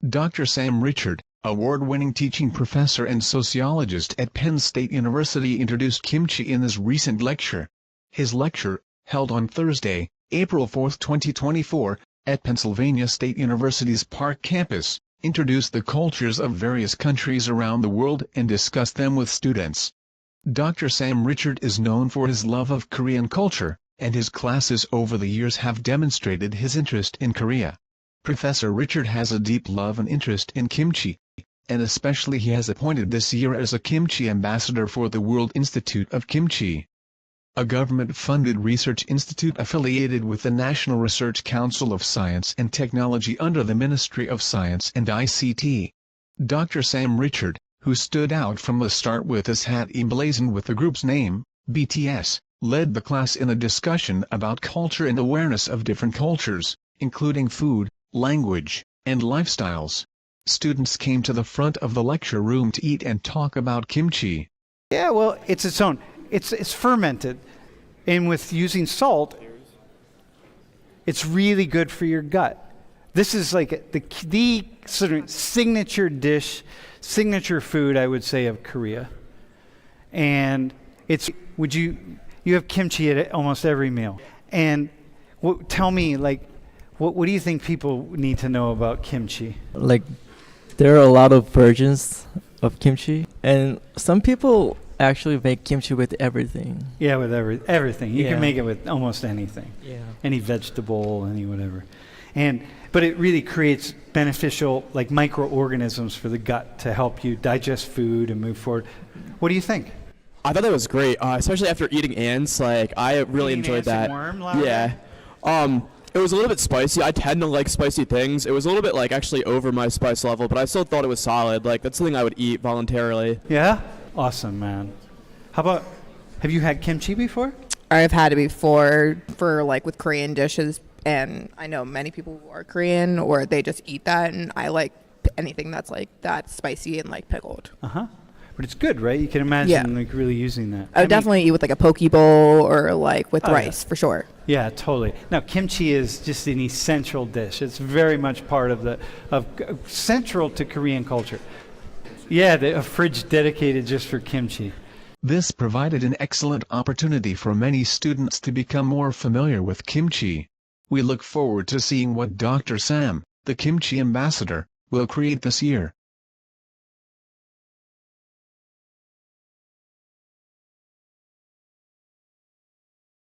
Dr. Sam Richard, award-winning teaching professor and sociologist at Penn State University, introduced kimchi in his recent lecture. His lecture, held on Thursday, April 4, 2024, at Pennsylvania State University's Park campus, introduced the cultures of various countries around the world and discussed them with students. Dr. Sam Richard is known for his love of Korean culture, and his classes over the years have demonstrated his interest in Korea. Professor Richard has a deep love and interest in kimchi, and especially he has appointed this year as a kimchi ambassador for the World Institute of Kimchi, a government-funded research institute affiliated with the National Research Council of Science and Technology under the Ministry of Science and ICT. Dr. Sam Richard, who stood out from the start with his hat emblazoned with the group's name, BTS, led the class in a discussion about culture and awareness of different cultures, including food, language, and lifestyles. Students came to the front of the lecture room to eat and talk about kimchi. Yeah, well, it's its own. It's fermented, and with using salt, it's really good for your gut. This is like the sort of signature dish, signature food, I would say, of Korea. And you have kimchi at almost every meal. And tell me, what do you think people need to know about kimchi? There are a lot of versions of kimchi, and some people actually make kimchi with everything. Yeah, with everything. You can make it with almost anything. Yeah. Any vegetable, any whatever. But it really creates beneficial microorganisms for the gut to help you digest food and move forward. What do you think? I thought that was great, especially after eating ants. I really enjoyed that. Yeah. It was a little bit spicy. I tend to like spicy things. It was a little bit actually over my spice level, but I still thought it was solid. That's something I would eat voluntarily. Yeah? Awesome, man. How about, have you had kimchi before? I've had it before for with Korean dishes, and I know many people who are Korean or they just eat that, and I like anything that's that spicy and pickled. Uh-huh. But it's good, right? You can imagine really using that. I would definitely eat with a poke bowl or with rice for sure. Yeah, totally. Now, kimchi is just an essential dish. It's very much part of central to Korean culture. Yeah, a fridge dedicated just for kimchi. This provided an excellent opportunity for many students to become more familiar with kimchi. We look forward to seeing what Dr. Sam, the kimchi ambassador, will create this year.